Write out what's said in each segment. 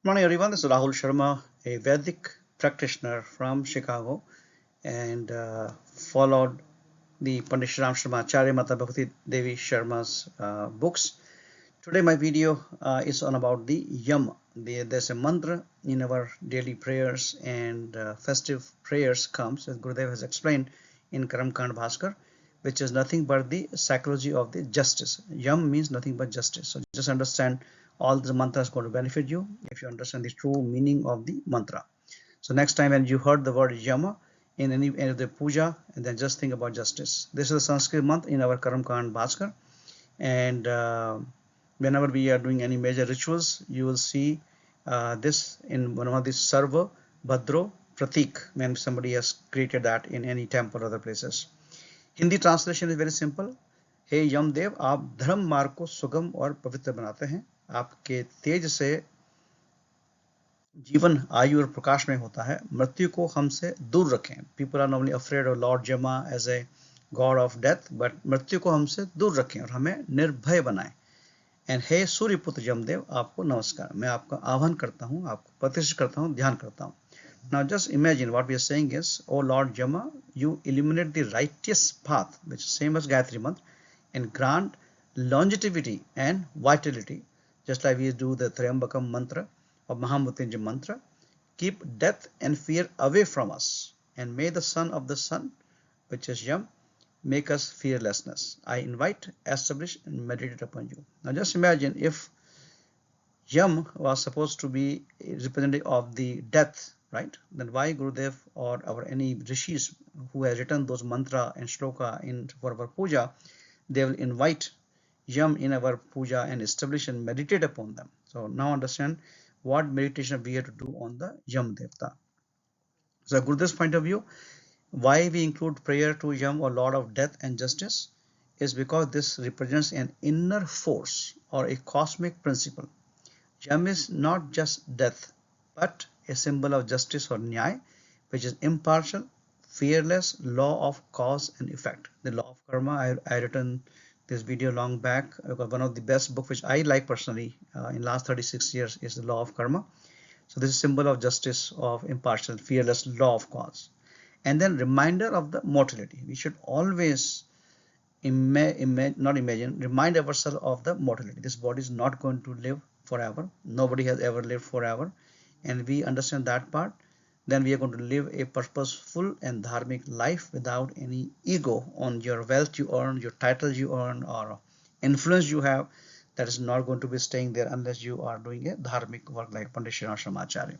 Morning everyone, this is Rahul Sharma, a Vedic practitioner from Chicago, and followed the Pandit Shriram Sharma Acharya Mata Bhakti Devi Sharma's books. Today my video is on about the Yama. There's a mantra in our daily prayers and festive prayers comes, as Gurudev has explained in Karam Kand Bhaskar, which is nothing but the psychology of the justice. Yam means nothing but justice. So just understand all the mantra is going to benefit you if you understand the true meaning of the mantra. So next time when you heard the word Yama in any of the puja, and then just think about justice. This is the Sanskrit mantra in our Karam Kand Bhaskar, and whenever we are doing any major rituals, you will see this in one of these Sarva Bhadro Pratik, when somebody has created that in any temple or other places. Hindi translation is very simple. हे यमदेव, आप धर्म मार्ग को सुगम और पवित्र बनाते हैं. आपके तेज से जीवन आयु और प्रकाश में होता है. मृत्यु को हमसे दूर रखें. People are normally afraid of Lord Yama as a god of death, but मृत्यु को हमसे दूर रखें और हमें निर्भय बनाएं. एंड हे सूर्यपुत्र यमदेव, आपको नमस्कार. मैं आपका आह्वान करता हूँ, आपको प्रतिष्ठित करता हूँ, ध्यान करता हूँ. Now just imagine what we are saying is, O Lord Yama, you illuminate the righteous path, which is same as Gayatri Mantra, and grant longevity and vitality, just like we do the Triambakam mantra or Mahamrityunjay mantra. Keep death and fear away from us, and may the son of the sun, which is Yam, make us fearlessness. I invite, establish, and meditate upon you. Now just imagine if Yam was supposed to be representative of the death, right? Then why Gurudev or our any rishis who has written those mantra and shloka in for our puja, they will invite Yam in our puja and establish and meditate upon them. So now understand what meditation we have to do on the Yam Devta. So Gurudev's point of view, why we include prayer to Yam or Lord of Death and Justice is because this represents an inner force or a cosmic principle. Yam is not just death, but a symbol of justice or nyaya, which is impartial, fearless law of cause and effect. The law of karma, I written this video long back, because one of the best book which I like personally in last 36 years is the law of karma. So this is symbol of justice, of impartial, fearless law of cause. And then reminder of the mortality. We should always remind ourselves of the mortality. This body is not going to live forever. Nobody has ever lived forever. And we understand that part, then we are going to live a purposeful and dharmic life without any ego on your wealth you earn, your titles you earn, or influence you have. That is not going to be staying there unless you are doing a dharmic work like Pandit Shriram Sharma Acharya.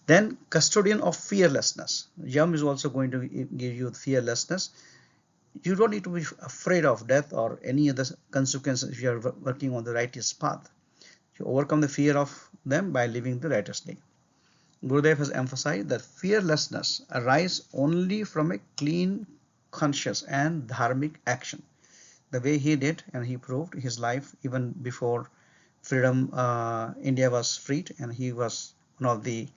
Then custodian of fearlessness. Yam is also going to give you fearlessness. You don't need to be afraid of death or any other consequences if you are working on the righteous path. You overcome the fear of them by living the righteously. Gurudev has emphasized that fearlessness arises only from a clean conscious and dharmic action. The way he did, and he proved his life even before freedom, India was freed, and he was one of the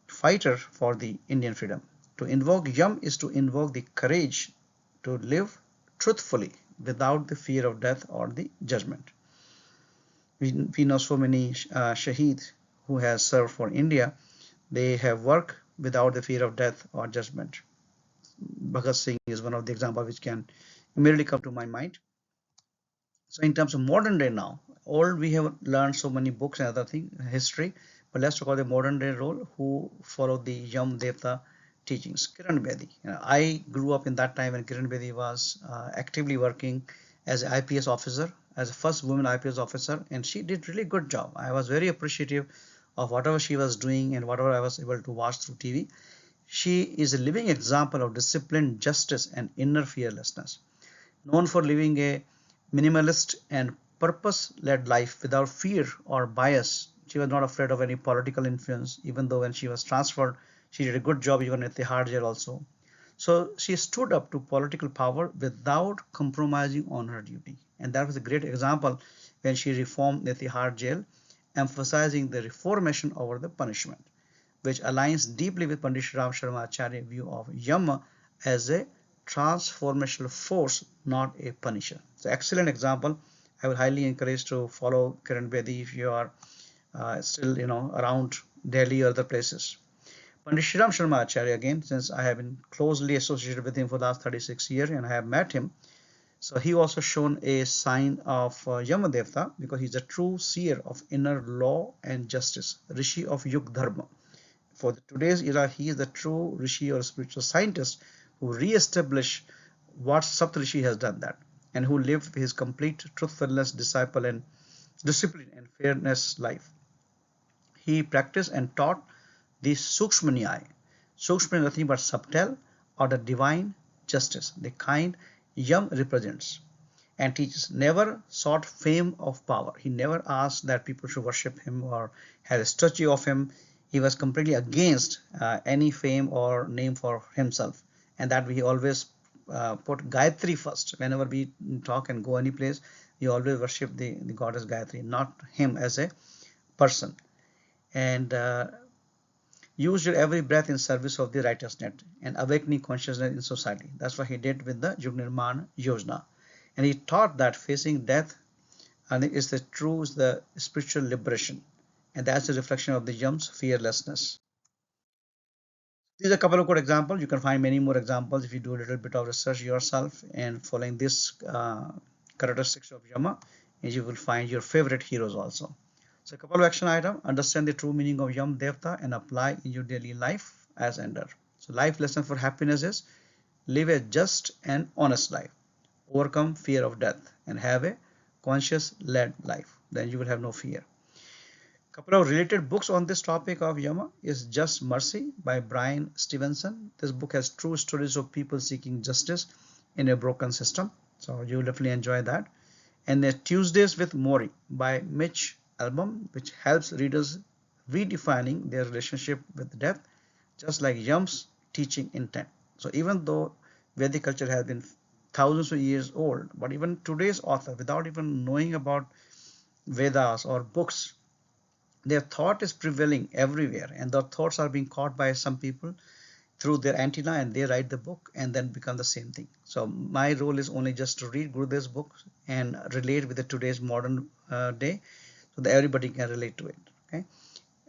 fighter for the Indian freedom. To invoke Yam is to invoke the courage to live truthfully without the fear of death or the judgment. We know so many Shaheed who has served for India. They have worked without the fear of death or judgment. Bhagat Singh is one of the examples which can immediately come to my mind. So in terms of modern day now, all we have learned so many books and other things, history, but let's talk about the modern day role who follow the Yam Devta teachings. Kiran Bedi. I grew up in that time when Kiran Bedi was actively working as an IPS officer, as a first woman IPS officer, and she did really good job. I was very appreciative of whatever she was doing and whatever I was able to watch through TV. She is a living example of discipline, justice, and inner fearlessness. Known for living a minimalist and purpose-led life without fear or bias, she was not afraid of any political influence, even though when she was transferred, she did a good job even at the Tihar jail also. So she stood up to political power without compromising on her duty. And that was a great example when she reformed the Tihar jail, emphasizing the reformation over the punishment, which aligns deeply with Pandit Shriram Sharma Acharya's view of Yama as a transformational force, not a punisher. So excellent example. I would highly encourage to follow Kiran Bedi if you are still, around Delhi or other places. Pandit Shriram Sharma Acharya, again, since I have been closely associated with him for the last 36 years and I have met him, so he also shown a sign of Yama Devta, because he's a true seer of inner law and justice, Rishi of Yug Dharma. For today's era, he is the true Rishi or spiritual scientist who re-established what Saptarishi has done that, and who lived his complete truthfulness, disciple, and discipline and fairness life. He practiced and taught the Sukshma Nyaya. Sukshma is nothing but subtle or the divine justice, the kind Yam represents, and teaches. Never sought fame of power. He never asked that people should worship him or have a statue of him. He was completely against any fame or name for himself, and that we always put Gayatri first. Whenever we talk and go any place, we always worship the goddess Gayatri, not him as a person. And use your every breath in service of the righteousness and awakening consciousness in society. That's what he did with the Yug Nirman Yojana. And he taught that facing death is the spiritual liberation. And that's a reflection of the Yam's fearlessness. These are a couple of good examples. You can find many more examples if you do a little bit of research yourself and following this characteristics of Yama, and you will find your favorite heroes also. So a couple of action items: understand the true meaning of Yam Devta and apply in your daily life as ender. So life lesson for happiness is live a just and honest life, overcome fear of death, and have a conscious led life. Then you will have no fear. Couple of related books on this topic of Yama is Just Mercy by Brian Stevenson. This book has true stories of people seeking justice in a broken system, so you will definitely enjoy that. And then Tuesdays with Mori by Mitch Albom, which helps readers redefining their relationship with death, just like Yam's teaching intent. So even though Vedic culture has been thousands of years old, but even today's author, without even knowing about Vedas or books, their thought is prevailing everywhere, and their thoughts are being caught by some people through their antenna, and they write the book and then become the same thing. So my role is only just to read Gurudev's books and relate with the today's modern day, so that everybody can relate to it. Okay,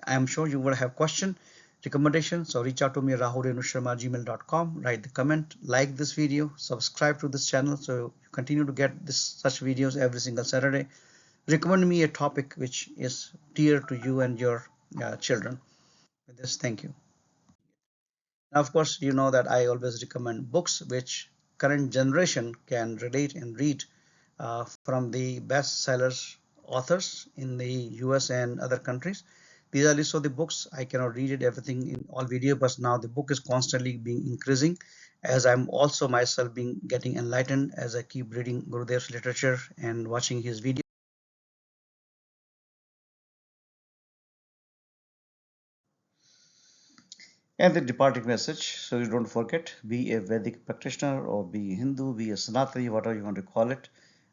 I am sure you will have question, recommendation, so reach out to me at rahulrenusharma@gmail.com. Write the comment, like this video, subscribe to this channel so you continue to get such videos every single Saturday. Recommend me a topic which is dear to you and your children. With this, thank you. Now, of course, you know that I always recommend books which current generation can relate and read from the bestsellers authors in the US and other countries. These are list of the books. I cannot read it everything in all video, but now the book is constantly being increasing as I'm also myself being getting enlightened as I keep reading Gurudev's literature and watching his videos. And the departing message, so you don't forget, be a Vedic practitioner or be a Hindu, be a Sanatani, whatever you want to call it.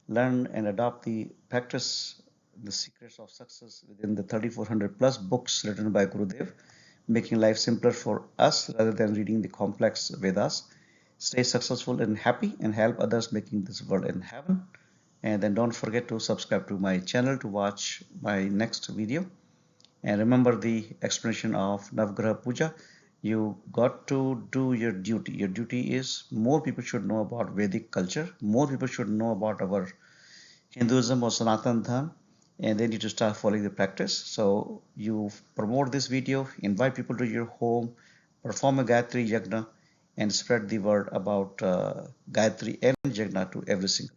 Learn and adopt the practice, the secrets of success within the 3400 plus books written by Gurudev, making life simpler for us rather than reading the complex Vedas. Stay successful and happy and help others making this world in heaven. And then don't forget to subscribe to my channel to watch my next video. And remember the explanation of Navgraha Puja. You got to do your duty. Your duty is more people should know about Vedic culture. More people should know about our Hinduism or Sanatan Dharma, and they need to start following the practice. So you promote this video, invite people to your home, perform a Gayatri Yagna, and spread the word about Gayatri and Yagna to every single